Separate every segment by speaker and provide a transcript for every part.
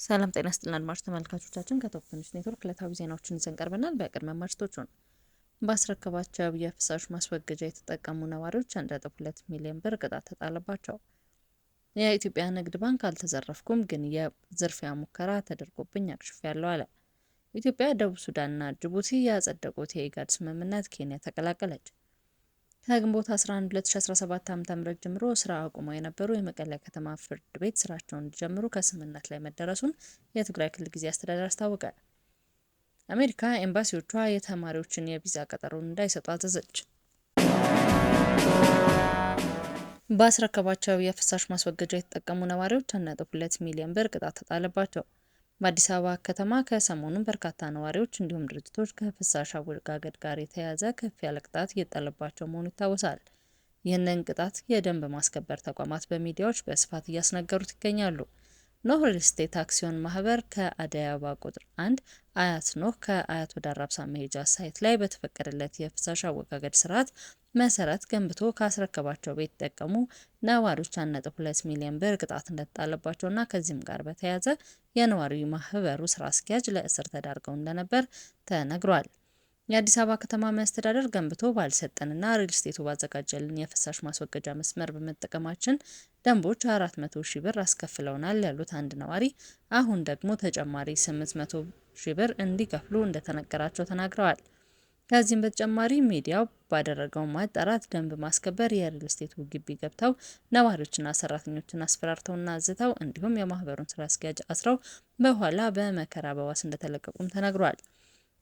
Speaker 1: ሰላም ጤና ይስጥልን አድማጭ ተመልካቾቻችን ከቶፕ ኒውስ ኔትወርክ ዕለታዊ ዜናዎችን ይዘን ቀርበናል። በቅድመ ማርዕስቶቹን ባስረከባቸው የፍሳሽ ማስወገጃ የተጠቀሙ ነዋሪዎች 1.2 ሚሊዮን ብር ቅጣት ተጣለባቸው። የኢትዮጵያ ንግድ ባንክ አልተዘረፍኩም፣ ግን የዝርፊያ ሙከራ ተደርጎብኝ አክሽፌያለሁ አለ። ኢትዮጵያ፣ ደቡብ ሱዳንና ጅቡቲ ያጸደቁት የኢጋድ ስምምነት ኬንያ ተቀላቀለች። ከግንቦት 11 2017 ዓ.ም ጀምሮ ስራ አቁመው የነበሩ የመቀለ ከተማ ፍርድ ቤት ስራቸውን እንዲጀምሩ ከስምምነት ላይ መደረሱን የትግራይ ክልል ጊዜያዊ አስተዳደር አስታወቀ። አሜሪካ ኤምባሲዎቿ የተማሪዎችን የቪዛ ቀጠሮን እንዳይሰጡ አዘዘች። ባስረከባቸው የፍሳሽ ማስወገጃ የተጠቀሙ ነዋሪዎች 1.2 ሚሊዮን ብር ቅጣት ተጣለባቸው። በአዲስ አበባ ከተማ ከሰሞኑ በርካታ ነዋሪዎች እንዲሁም ድርጅቶች ከፍሳሽ አወጋገድ ጋር የተያያዘ ከፍ ያለ ቅጣት እየተጣለባቸው መሆኑ ይታወሳል። ይህንን ቅጣት የደንብ ማስከበር ተቋማት በሚዲያዎች በስፋት እያስነገሩት ይገኛሉ። ኖህ ሪል ስቴት አክሲዮን ማህበር ከአደይ አበባ ቁጥር 1 አያት ኖህ ከአያት ወደ አራብሳ መሄጃ ሳይት ላይ በተፈቀደለት የፍሳሽ አወጋገድ ስርዓት መሰረት ገንብቶ ካስረከባቸው ቤት የተጠቀሙ ነዋሪዎች 1.2 ሚሊዮን ብር ቅጣት እንደተጣለባቸውና ከዚህም ጋር በተያያዘ የነዋሪ ማህበሩ ስራ አስኪያጅ ለእስር ተዳርገው እንደነበር ተነግሯል። የአዲስ አበባ ከተማ መስተዳደር ገንብቶ ባልሰጠንና ሪል ስቴቱ ባዘጋጀልን የፍሳሽ ማስወገጃ መስመር በመጠቀማችን ደንቦች 400 ሺህ ብር አስከፍለውናል ያሉት አንድ ነዋሪ አሁን ደግሞ ተጨማሪ 800 ሺህ ብር እንዲከፍሉ እንደተነገራቸው ተናግረዋል። ከዚህም በተጨማሪ ሚዲያው ባደረገው ማጣራት ደንብ ማስከበር የሪል ስቴቱ ግቢ ገብተው ነዋሪዎችና ሰራተኞችን አስፈራርተውና አዝተው እንዲሁም የማህበሩን ስራ አስኪያጅ አስረው በኋላ በመከራ በዋስ እንደተለቀቁም ተነግሯል።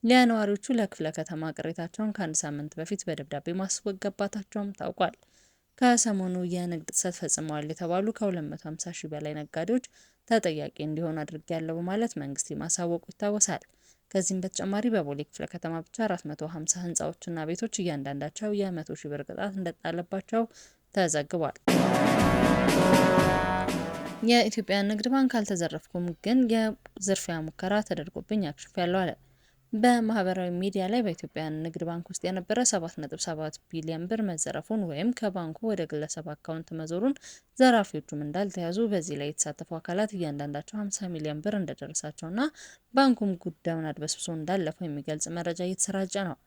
Speaker 1: ለነዋሪዎቹ ለክፍለ ከተማ ቅሬታቸውን ከአንድ ሳምንት በፊት በደብዳቤ ማስገባታቸውም ታውቋል። ከሰሞኑ የንግድ ጥሰት ፈጽመዋል የተባሉ ከ250 ሺህ በላይ ነጋዴዎች ተጠያቂ እንዲሆኑ አድርጌያለሁ በማለት መንግስት ማሳወቁ ይታወሳል። ከዚህም በተጨማሪ በቦሌ ክፍለ ከተማ ብቻ 450 ህንፃዎችና ቤቶች እያንዳንዳቸው የ100 ሺህ ብር ቅጣት እንደተጣለባቸው ተዘግቧል። የኢትዮጵያ ንግድ ባንክ አልተዘረፍኩም፣ ግን የዝርፊያ ሙከራ ተደርጎብኝ አክሽፌያለሁ አለ። በማህበራዊ ሚዲያ ላይ በኢትዮጵያ ንግድ ባንክ ውስጥ የነበረ 7.7 ቢሊዮን ብር መዘረፉን ወይም ከባንኩ ወደ ግለሰብ አካውንት መዞሩን፣ ዘራፊዎቹም እንዳልተያዙ፣ በዚህ ላይ የተሳተፉ አካላት እያንዳንዳቸው 50 ሚሊዮን ብር እንደደረሳቸውና ባንኩም ጉዳዩን አድበስብሶ እንዳለፈው የሚገልጽ መረጃ እየተሰራጨ ነው።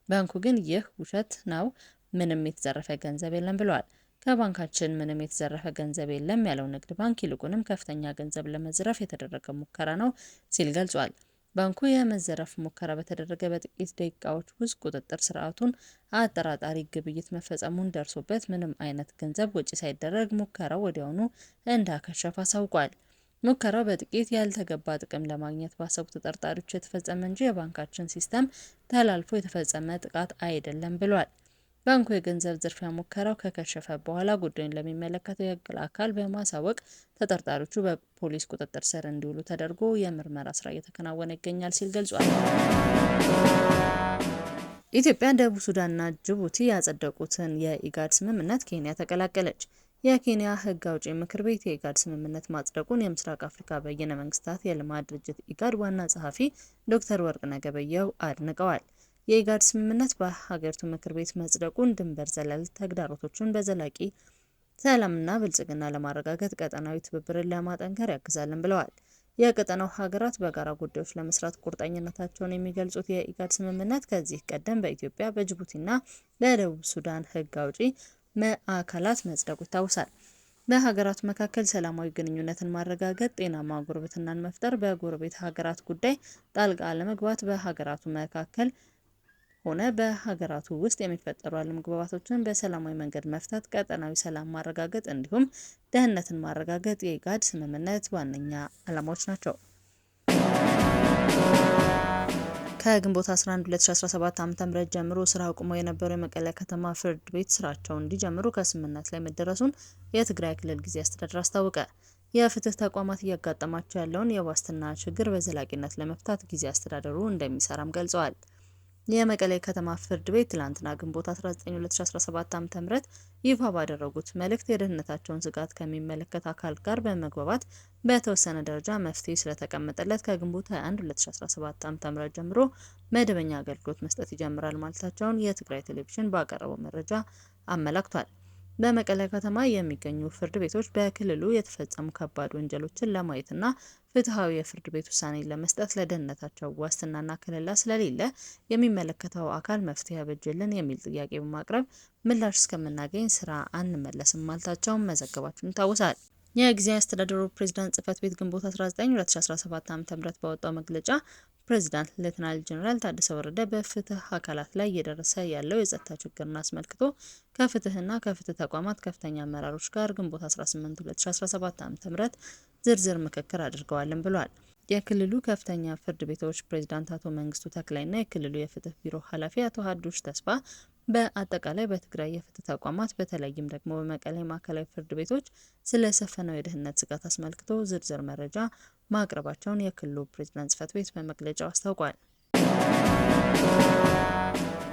Speaker 1: ባንኩ ግን ይህ ውሸት ነው፣ ምንም የተዘረፈ ገንዘብ የለም ብለዋል። ከባንካችን ምንም የተዘረፈ ገንዘብ የለም ያለው ንግድ ባንክ ይልቁንም ከፍተኛ ገንዘብ ለመዝረፍ የተደረገ ሙከራ ነው ሲል ገልጿል። ባንኩ የመዘረፍ ሙከራ በተደረገ በጥቂት ደቂቃዎች ውስጥ ቁጥጥር ስርዓቱን አጠራጣሪ ግብይት መፈጸሙን ደርሶበት ምንም አይነት ገንዘብ ወጪ ሳይደረግ ሙከራው ወዲያውኑ እንዳከሸፈ አሳውቋል። ሙከራው በጥቂት ያልተገባ ጥቅም ለማግኘት ባሰቡ ተጠርጣሪዎች የተፈጸመ እንጂ የባንካችን ሲስተም ተላልፎ የተፈጸመ ጥቃት አይደለም ብሏል። ባንኩ የገንዘብ ዝርፊያ ሙከራው ከከሸፈ በኋላ ጉዳዩን ለሚመለከተው የሕግ አካል በማሳወቅ ተጠርጣሪዎቹ በፖሊስ ቁጥጥር ስር እንዲውሉ ተደርጎ የምርመራ ስራ እየተከናወነ ይገኛል ሲል ገልጿል። ኢትዮጵያ፣ ደቡብ ሱዳንና ጅቡቲ ያጸደቁትን የኢጋድ ስምምነት ኬንያ ተቀላቀለች። የኬንያ ሕግ አውጪ ምክር ቤት የኢጋድ ስምምነት ማጽደቁን የምስራቅ አፍሪካ በይነ መንግስታት የልማት ድርጅት ኢጋድ ዋና ጸሐፊ ዶክተር ወርቅነህ ገበየሁ አድንቀዋል። የኢጋድ ስምምነት በሀገሪቱ ምክር ቤት መጽደቁን ድንበር ዘለል ተግዳሮቶችን በዘላቂ ሰላምና ብልጽግና ለማረጋገጥ ቀጠናዊ ትብብርን ለማጠንከር ያግዛልን ብለዋል። የቀጠናው ሀገራት በጋራ ጉዳዮች ለመስራት ቁርጠኝነታቸውን የሚገልጹት የኢጋድ ስምምነት ከዚህ ቀደም በኢትዮጵያ፣ በጅቡቲና በደቡብ ሱዳን ሕግ አውጪ አካላት መጽደቁ ይታወሳል። በሀገራቱ መካከል ሰላማዊ ግንኙነትን ማረጋገጥ፣ ጤናማ ጉርብትናን መፍጠር፣ በጎረቤት ሀገራት ጉዳይ ጣልቃ አለመግባት፣ በሀገራቱ መካከል ሆነ በሀገራቱ ውስጥ የሚፈጠሩ አለመግባባቶችን በሰላማዊ መንገድ መፍታት፣ ቀጠናዊ ሰላም ማረጋገጥ እንዲሁም ደህንነትን ማረጋገጥ የኢጋድ ስምምነት ዋነኛ ዓላማዎች ናቸው። ከግንቦት 11 2017 ዓ.ም ጀምሮ ስራ አቁመው የነበሩ የመቀለ ከተማ ፍርድ ቤት ስራቸውን እንዲጀምሩ ከስምምነት ላይ መደረሱን የትግራይ ክልል ጊዜያዊ አስተዳደር አስታወቀ። የፍትህ ተቋማት እያጋጠማቸው ያለውን የዋስትና ችግር በዘላቂነት ለመፍታት ጊዜያዊ አስተዳደሩ እንደሚሰራም ገልጸዋል። የመቀሌ ከተማ ፍርድ ቤት ትላንትና ግንቦት 19 2017 ዓ.ም ይፋ ባደረጉት መልእክት የደህንነታቸውን ስጋት ከሚመለከት አካል ጋር በመግባባት በተወሰነ ደረጃ መፍትሄ ስለተቀመጠለት ከግንቦት 21 2017 ዓ.ም ጀምሮ መደበኛ አገልግሎት መስጠት ይጀምራል ማለታቸውን የትግራይ ቴሌቪዥን ባቀረበው መረጃ አመላክቷል። በመቀለ ከተማ የሚገኙ ፍርድ ቤቶች በክልሉ የተፈጸሙ ከባድ ወንጀሎችን ለማየትና ፍትሐዊ የፍርድ ቤት ውሳኔ ለመስጠት ለደህንነታቸው ዋስትናና ከለላ ስለሌለ የሚመለከተው አካል መፍትሄ ያበጅልን የሚል ጥያቄ በማቅረብ ምላሽ እስከምናገኝ ስራ አንመለስም ማለታቸውን መዘገባችን ይታወሳል። የጊዜያዊ አስተዳደሩ ፕሬዝዳንት ጽህፈት ቤት ግንቦት 19 2017 ዓ.ም ባወጣው መግለጫ ፕሬዝዳንት ሌተናል ጄኔራል ታደሰ ወረደ በፍትህ አካላት ላይ እየደረሰ ያለው የጸጥታ ችግርን አስመልክቶ ከፍትህና ከፍትህ ተቋማት ከፍተኛ አመራሮች ጋር ግንቦት 18 2017 ዓ.ም ዝርዝር ምክክር አድርገዋልም ብሏል። የክልሉ ከፍተኛ ፍርድ ቤቶች ፕሬዝዳንት አቶ መንግስቱ ተክላይና የክልሉ የፍትህ ቢሮ ኃላፊ አቶ ሀዱሽ ተስፋ በአጠቃላይ በትግራይ የፍትህ ተቋማት በተለይም ደግሞ በመቀሌ ማዕከላዊ ፍርድ ቤቶች ስለሰፈነው የደህንነት ስጋት አስመልክቶ ዝርዝር መረጃ ማቅረባቸውን የክልሉ ፕሬዝዳንት ጽህፈት ቤት በመግለጫው አስታውቋል።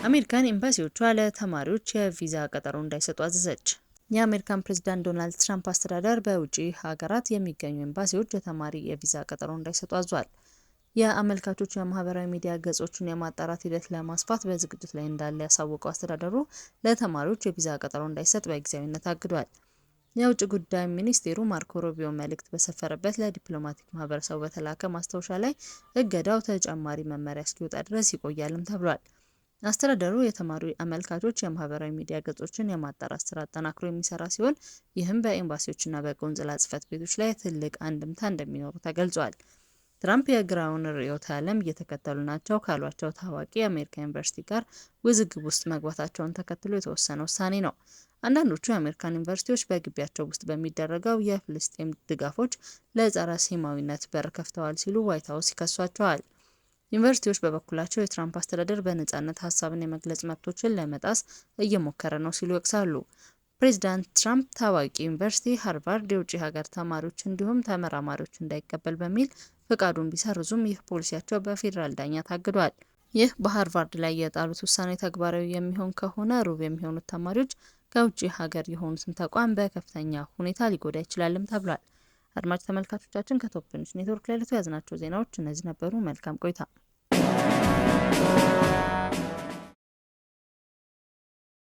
Speaker 1: አሜሪካን ኤምባሲዎቿ ለተማሪዎች የቪዛ ቀጠሮ እንዳይሰጡ አዘዘች። የአሜሪካን ፕሬዝዳንት ዶናልድ ትራምፕ አስተዳደር በውጭ ሀገራት የሚገኙ ኤምባሲዎች የተማሪ የቪዛ ቀጠሮ እንዳይሰጡ አዟል። የአመልካቾች የማህበራዊ ሚዲያ ገጾችን የማጣራት ሂደት ለማስፋት በዝግጅት ላይ እንዳለ ያሳወቀው አስተዳደሩ ለተማሪዎች የቪዛ ቀጠሮ እንዳይሰጥ በጊዜያዊነት አግዷል። የውጭ ጉዳይ ሚኒስቴሩ ማርኮ ሩቢዮ መልእክት በሰፈረበት ለዲፕሎማቲክ ማህበረሰቡ በተላከ ማስታወሻ ላይ እገዳው ተጨማሪ መመሪያ እስኪወጣ ድረስ ይቆያልም ተብሏል። አስተዳደሩ የተማሪ አመልካቾች የማህበራዊ ሚዲያ ገጾችን የማጣራት ስራ አጠናክሮ የሚሰራ ሲሆን ይህም በኤምባሲዎችና በቆንጽላ ጽህፈት ቤቶች ላይ ትልቅ አንድምታ እንደሚኖሩ ተገልጿል። ትራምፕ የግራውን ርዕዮተ ዓለም እየተከተሉ ናቸው ካሏቸው ታዋቂ የአሜሪካ ዩኒቨርሲቲ ጋር ውዝግብ ውስጥ መግባታቸውን ተከትሎ የተወሰነ ውሳኔ ነው። አንዳንዶቹ የአሜሪካን ዩኒቨርሲቲዎች በግቢያቸው ውስጥ በሚደረገው የፍልስጤም ድጋፎች ለጸረ ሴማዊነት በር ከፍተዋል ሲሉ ዋይት ሀውስ ይከሷቸዋል። ዩኒቨርሲቲዎች በበኩላቸው የትራምፕ አስተዳደር በነጻነት ሀሳብን የመግለጽ መብቶችን ለመጣስ እየሞከረ ነው ሲሉ ይወቅሳሉ። ፕሬዚዳንት ትራምፕ ታዋቂ ዩኒቨርሲቲ ሃርቫርድ የውጭ ሀገር ተማሪዎች እንዲሁም ተመራማሪዎች እንዳይቀበል በሚል ፍቃዱን ቢሰርዙም ይህ ፖሊሲያቸው በፌዴራል ዳኛ ታግዷል። ይህ በሃርቫርድ ላይ የጣሉት ውሳኔ ተግባራዊ የሚሆን ከሆነ ሩብ የሚሆኑት ተማሪዎች ከውጭ ሀገር የሆኑትን ተቋም በከፍተኛ ሁኔታ ሊጎዳ ይችላልም ተብሏል። አድማጭ ተመልካቾቻችን ከቶፕ ኒውስ ኔትወርክ ለዕለቱ ያዝናቸው ዜናዎች እነዚህ ነበሩ። መልካም ቆይታ።